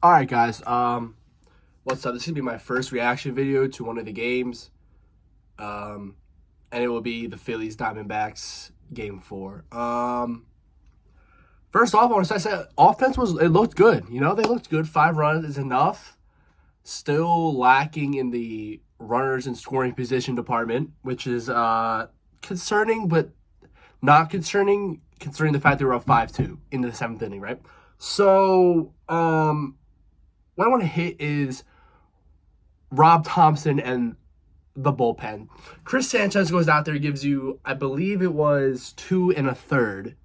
All right, guys. What's up? This is gonna be my first reaction video to one of the games, and it will be the Phillies Diamondbacks game 4. First off, I want to say offense it looked good. They looked good. 5 runs is enough. Still lacking in the runners in scoring position department, which is concerning, but not concerning considering the fact they were up 5-2 in the 7th inning, right? So, what I want to hit is Rob Thompson and the bullpen. Chris Sanchez goes out there, gives you, I believe it was 2 1/3.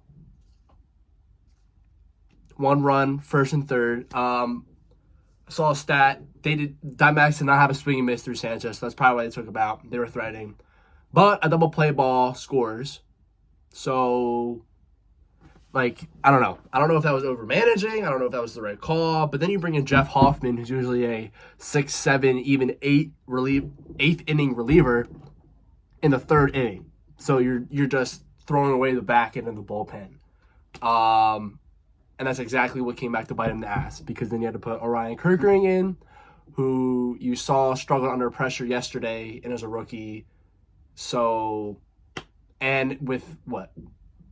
1 run, first and third. I saw a stat. Diamondbacks did not have a swing and miss through Sanchez, so that's probably why they took him out. They were threatening. But a double play ball scores. So, I don't know. I don't know if that was over managing. I don't know if that was the right call. But then you bring in Jeff Hoffman, who's usually a 6, 7, even 8th inning reliever in the 3rd inning. So you're just throwing away the back end of the bullpen. And that's exactly what came back to bite him in the ass, because then you had to put Orion Kerkering in, who you saw struggle under pressure yesterday and as a rookie. So, and with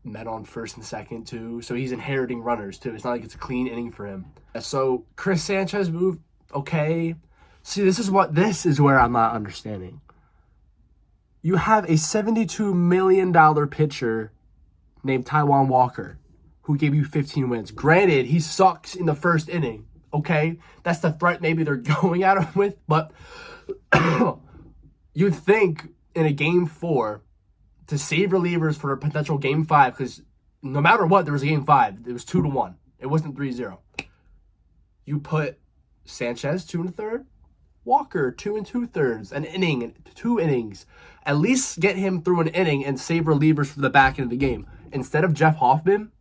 met on first and second too, so he's inheriting runners too. It's not like it's a clean inning for him. So Chris Sanchez moved okay. See, this is where I'm not understanding. You have a $72 million pitcher named Taijuan Walker who gave you 15 wins. Granted, he sucks in the 1st inning. Okay, that's the threat maybe they're going at him with, but you'd think in a game 4 to save relievers for a potential game 5, because no matter what, there was a game 5. It was 2-1. It wasn't 3-0. You put Sanchez 2 1/3, Walker 2 2/3, an inning, 2 innings. At least get him through an inning and save relievers for the back end of the game. Instead of Jeff Hoffman,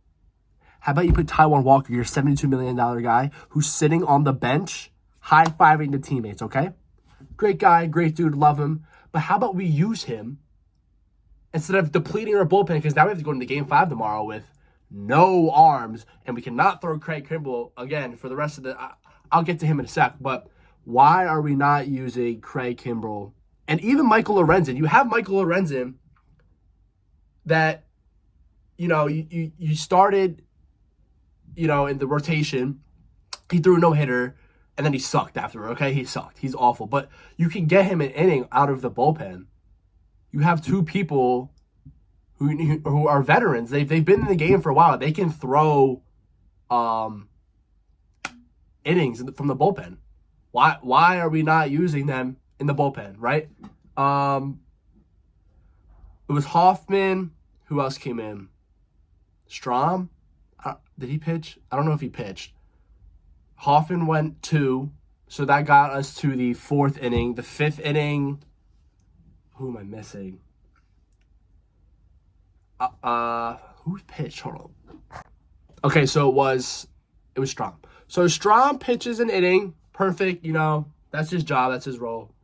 how about you put Taijuan Walker, your $72 million guy, who's sitting on the bench, high-fiving the teammates, okay? Great guy, great dude, love him. But how about we use him instead of depleting our bullpen, because now we have to go into game 5 tomorrow with no arms, and we cannot throw Craig Kimbrel again for the rest of the... I'll get to him in a sec, but why are we not using Craig Kimbrel? And even Michael Lorenzen. You have Michael Lorenzen that, you started, in the rotation. He threw a no-hitter, and then he sucked after, okay? He sucked. He's awful. But you can get him an inning out of the bullpen. You have 2 people who are veterans. They've been in the game for a while. They can throw innings from the bullpen. Why are we not using them in the bullpen, right? It was Hoffman. Who else came in? Strom? Did he pitch? I don't know if he pitched. Hoffman went 2, so that got us to the 4th inning. The 5th inning, who am I missing? Who pitched? Hold on. Okay, so it was Strom. So Strom pitches an inning. Perfect, that's his job, that's his role.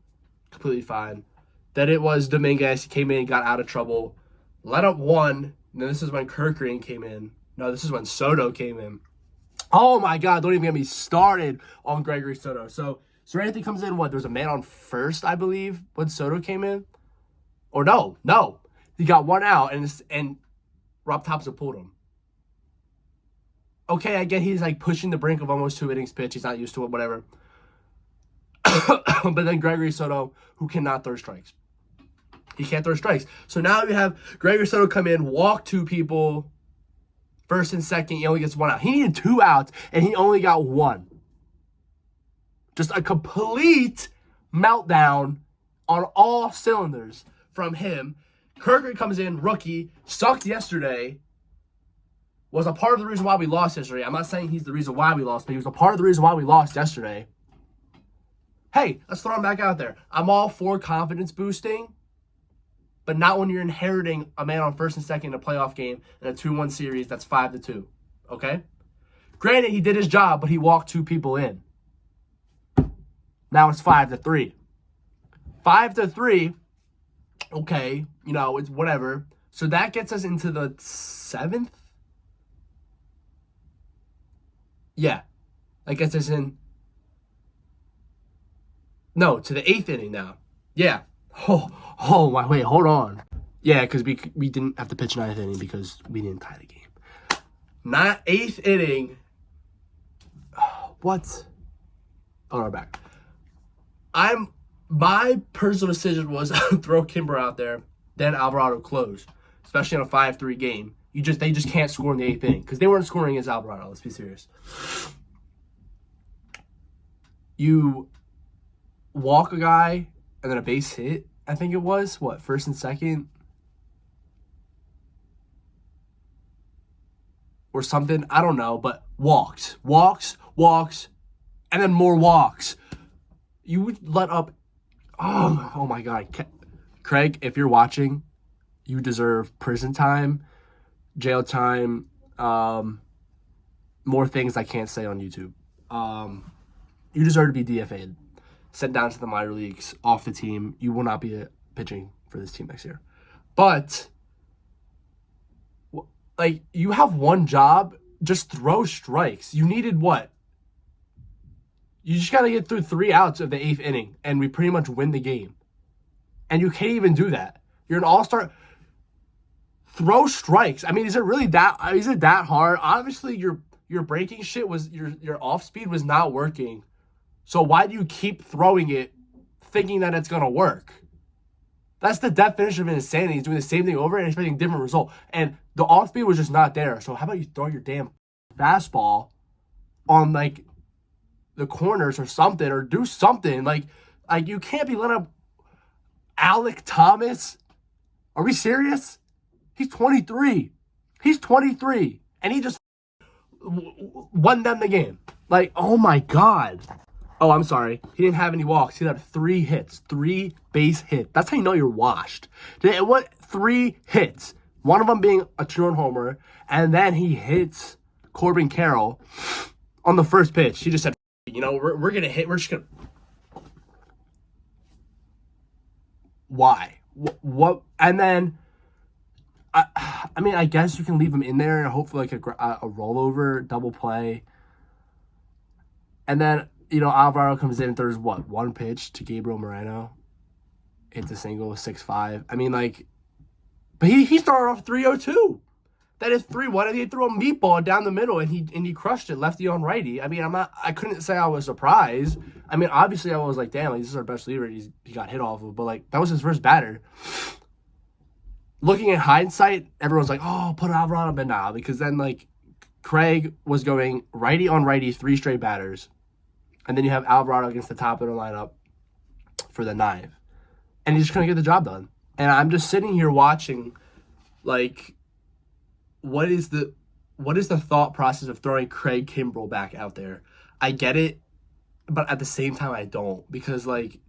Completely fine. Then it was Dominguez. He came in, got out of trouble. Let up 1. And then this is when Kerkering came in. No, this is when Soto came in. Oh my God, don't even get me started on Gregory Soto. So Anthony comes in, there was a man on first, I believe, when Soto came in? Or no. He got 1 out, and Rob Thompson pulled him. Okay, I get he's pushing the brink of almost 2 innings pitch. He's not used to it, whatever. But then Gregory Soto, who cannot throw strikes. He can't throw strikes. So now you have Gregory Soto come in, walk 2 people, first and second, he only gets 1 out. He needed 2 outs, and he only got 1. Just a complete meltdown on all cylinders from him. Kerkering comes in, rookie, sucked yesterday, was a part of the reason why we lost yesterday. I'm not saying he's the reason why we lost, but he was a part of the reason why we lost yesterday. Hey, let's throw him back out there. I'm all for confidence boosting, but not when you're inheriting a man on first and second in a playoff game in a 2-1 series that's 5-2. Okay? Granted, he did his job, but he walked 2 people in. Now it's 5-3. 5-3, okay, it's whatever. So that gets us into the 7th? Yeah. That gets us in No, to the 8th inning now. Yeah. Oh my, wait, hold on. Yeah, because we didn't have to pitch 9th inning because we didn't tie the game. Not 8th inning. What? Oh, no, back. My personal decision was throw Kimbrel out there, then Alvarado close, especially on a 5-3 game. They just can't score in the 8th inning because they weren't scoring against Alvarado. Let's be serious. You walk a guy and then a base hit. I think it was what, first and second or something. I don't know, but walks, and then more walks. You would let up. Oh my God, Craig, if you're watching, you deserve prison time, jail time, more things I can't say on YouTube. You deserve to be DFA'd, sent down to the minor leagues, off the team. You will not be pitching for this team next year. But, like, you have one job, just throw strikes. You needed what? You just got to get through 3 outs of the 8th inning, and we pretty much win the game. And you can't even do that. You're an all-star. Throw strikes. I mean, is it that hard? Obviously, your breaking shit was, your off speed was not working. So why do you keep throwing it thinking that it's going to work? That's the definition of insanity. He's doing the same thing over and expecting a different result. And the off speed was just not there. So how about you throw your damn fastball on, like, the corners or something, or do something. Like you can't be letting up Alec Thomas. Are we serious? He's 23. And he just won them the game. Like, oh my God. Oh, I'm sorry. He didn't have any walks. He had 3 hits, 3 base hits. That's how you know you're washed. What? 3 hits. One of them being a 2-run homer, and then he hits Corbin Carroll on the first pitch. He just said, we're gonna hit. We're just gonna. Why? What? And then, I mean, I guess you can leave him in there and hope for like a rollover double play. And then, Alvaro comes in and throws what, 1 pitch to Gabriel Moreno. Hits a single, 6-5. I mean, like, but he started off 3-0-2. That is 3-1, and he threw a meatball down the middle, and he crushed it, lefty on righty. I mean, I couldn't say I was surprised. I mean, obviously I was like, damn, like, this is our best reliever he got hit off of, but like, that was his first batter. Looking at hindsight, everyone's like, oh, put Alvarado, but nah, because then like Craig was going righty on righty 3 straight batters, and then you have Alvarado against the top of the lineup for the 9th, and he's just gonna get the job done. And I'm just sitting here watching, like, what is the thought process of throwing Craig Kimbrel back out there? I get it, but at the same time I don't, because like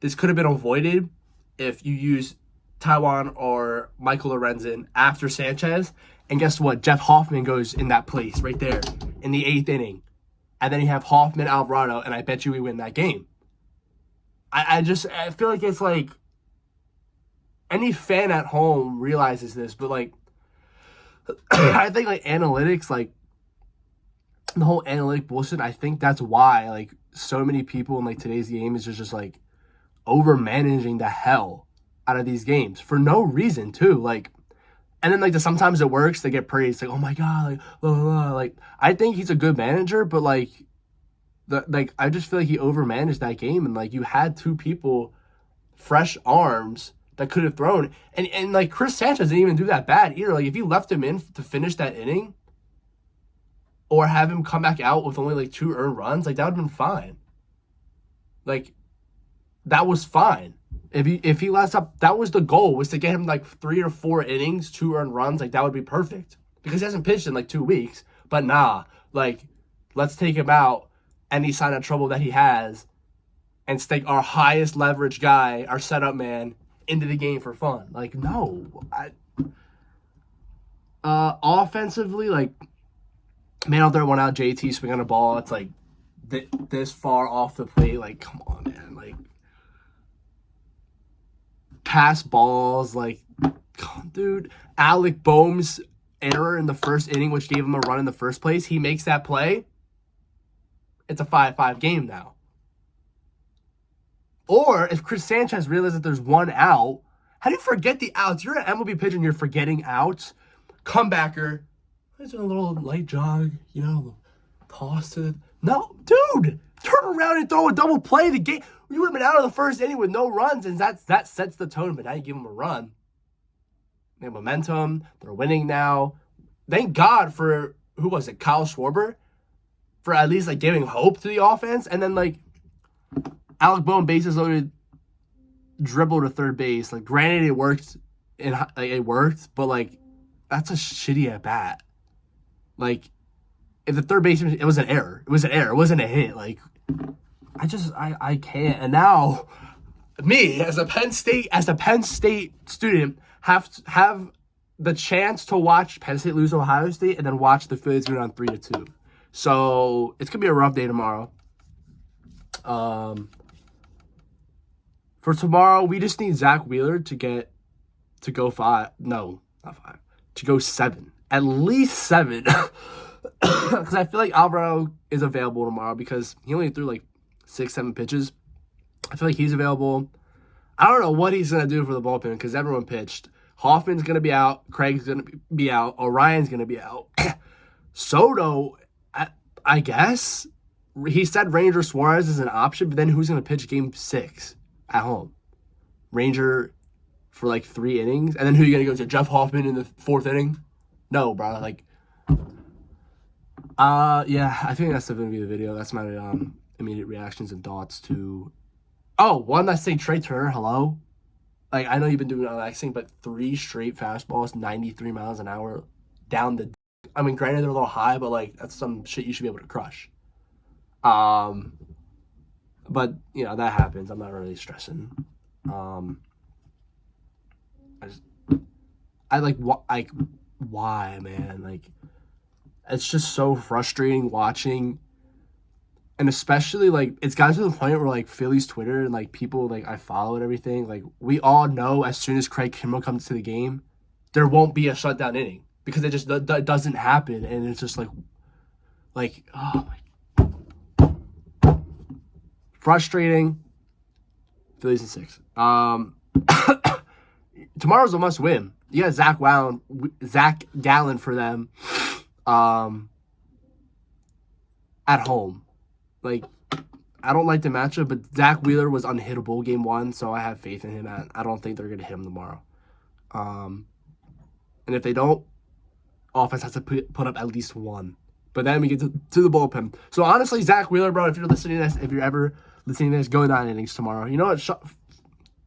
this could have been avoided if you use Taiwan or Michael Lorenzen after Sanchez, and guess what? Jeff Hoffman goes in that place right there in the 8th inning, and then you have Hoffman, Alvarado, and I bet you we win that game. I feel like it's like any fan at home realizes this, but like I think like analytics, like the whole analytic bullshit, I think that's why like so many people in like today's game is just like over managing the hell out of these games for no reason too. Like, and then like sometimes it works, they get praised, like, oh my God, like blah, blah, blah. Like, I think he's a good manager, but like I just feel like he overmanaged that game, and like you had 2 people, fresh arms that could have thrown, and like Chris Sanchez didn't even do that bad either. Like if you left him in to finish that inning, or have him come back out with only like 2 earned runs, like that would have been fine. Like that was fine. If he lets up, that was the goal, was to get him like 3 or 4 innings, 2 earned runs, like that would be perfect. Because he hasn't pitched in like 2 weeks. But nah, like let's take him out any sign of trouble that he has and stick our highest leverage guy, our setup man, into the game for fun. Like, no. Offensively, like, man out there, 1 out, JT swinging a ball. It's like this far off the plate. Like, come on, man. Like, pass balls. Like, dude, Alec Boehm's error in the first inning, which gave him a run in the first place, he makes that play. It's a 5-5 game now. Or if Chris Sanchez realizes that there's one out, how do you forget the outs? You're an MLB pitcher and you're forgetting outs. Comebacker. There's a little light jog, toss to the... No, dude! Turn around and throw a double play. The game... You would have been out of the first inning with no runs, and that sets the tone, but now you give them a run. They have momentum. They're winning now. Thank God for, who was it, Kyle Schwarber? For at least, giving hope to the offense. And then, Alec Boehm, bases loaded, dribble to third base. Granted, it worked, but, that's a shitty at-bat. If the third baseman, it was an error. It was an error. It wasn't a hit. I can't. And now, me, as a Penn State student, have the chance to watch Penn State lose to Ohio State and then watch the Phillies go down 3-2. So, it's going to be a rough day tomorrow. For tomorrow, we just need Zach Wheeler to go 5. No, not 5. To go 7. At least 7. Because I feel like Alvarado is available tomorrow because he only threw 6-7 pitches. I feel like he's available. I don't know what he's going to do for the bullpen because everyone pitched. Hoffman's going to be out. Craig's going to be out. Orion's going to be out. Soto, I guess. He said Ranger Suarez is an option, but then who's going to pitch game 6 at home? Ranger for 3 innings? And then who are you going to go to? Jeff Hoffman in the 4th inning? No, bro. Yeah, I think that's going to be the video. That's my immediate reactions and thoughts to... Oh, one last thing, Trey Turner, hello? I know you've been doing relaxing, but 3 straight fastballs, 93 miles an hour, down the... I mean, granted, they're a little high, but, that's some shit you should be able to crush. But, that happens. I'm not really stressing. Why, man? It's just so frustrating watching... And especially, it's gotten to the point where, Phillies Twitter and, people, I follow and everything, we all know as soon as Craig Kimbrel comes to the game, there won't be a shutdown inning. Because it just doesn't happen. And it's just, oh, my... Frustrating. Phillies in 6. Tomorrow's a must-win. You got Zach Gallen for them at home. I don't like the matchup, but Zach Wheeler was unhittable game 1, so I have faith in him. I don't think they're going to hit him tomorrow. And if they don't, offense has to put up at least 1. But then we get to the bullpen. So honestly, Zach Wheeler, bro, if you're ever listening to this, go 9 innings tomorrow. You know what?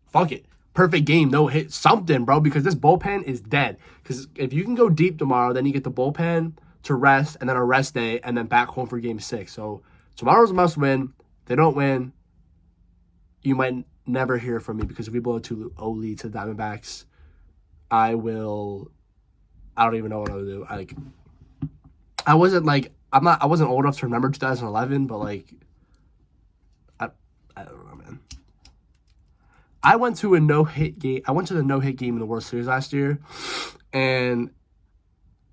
Fuck it. Perfect game, no hit, something, bro, because this bullpen is dead. Because if you can go deep tomorrow, then you get the bullpen to rest, and then a rest day, and then back home for game 6. So tomorrow's a must win. If they don't win, you might never hear from me because if we blow a 2-0 lead to the Diamondbacks, I don't even know what I'll do. I wasn't old enough to remember 2011, but I don't know, man. I went to a no-hit game. I went to the no-hit game in the World Series last year, and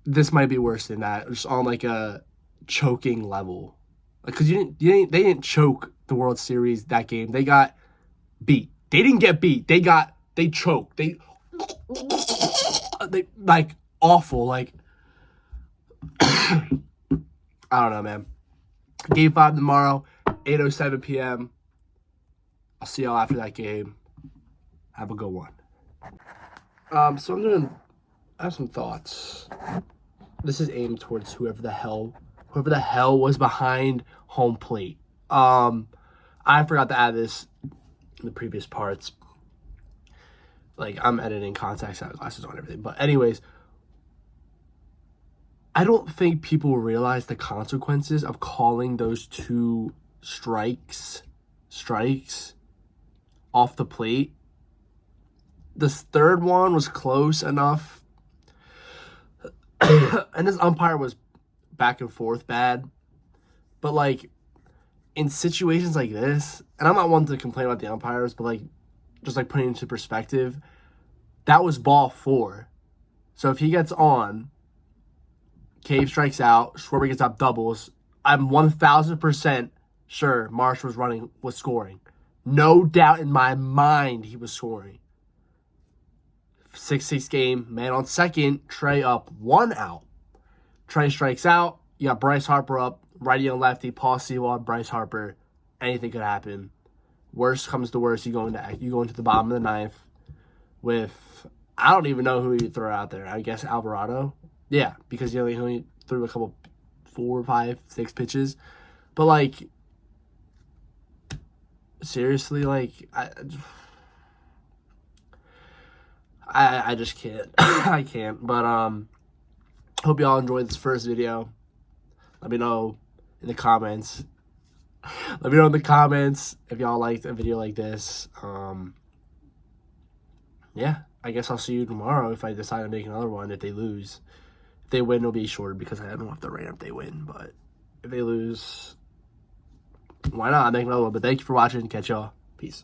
this might be worse than that. Just on a choking level. Because they didn't choke the World Series that game. They got beat. They didn't get beat. They choked. They awful. I don't know, man. Game 5 tomorrow, 8:07 p.m. I'll see y'all after that game. Have a good one. So I have some thoughts. This is aimed towards whoever the hell was behind home plate. I forgot to add this in the previous parts. I'm editing contacts, I have glasses on, everything. But anyways, I don't think people realize the consequences of calling those 2 strikes off the plate. The third one was close enough. And this umpire was back and forth bad. But, in situations like this, and I'm not one to complain about the umpires, but, just, putting it into perspective, that was ball 4. So if he gets on, Cave strikes out, Schwarber gets up doubles, I'm 1,000% sure Marsh was scoring. No doubt in my mind he was scoring. 6-6 game, man on second, Trey up 1 out. Trey strikes out. You got Bryce Harper up, righty and lefty, Paul Sewald, Bryce Harper. Anything could happen. Worst comes to worst, you go into the bottom of the ninth with, I don't even know who you throw out there. I guess Alvarado. Yeah, because he only threw a couple 4, 5, 6 pitches. But like, seriously, like I just can't. I can't. But hope y'all enjoyed this first video. Let me know in the comments. Let me know in the comments if y'all liked a video like this. Yeah, I guess I'll see you tomorrow if I decide to make another one. If they lose, if they win, it'll be short because I don't have to rate if they win. But if they lose, why not? I'll make another one. But thank you for watching. Catch y'all. Peace.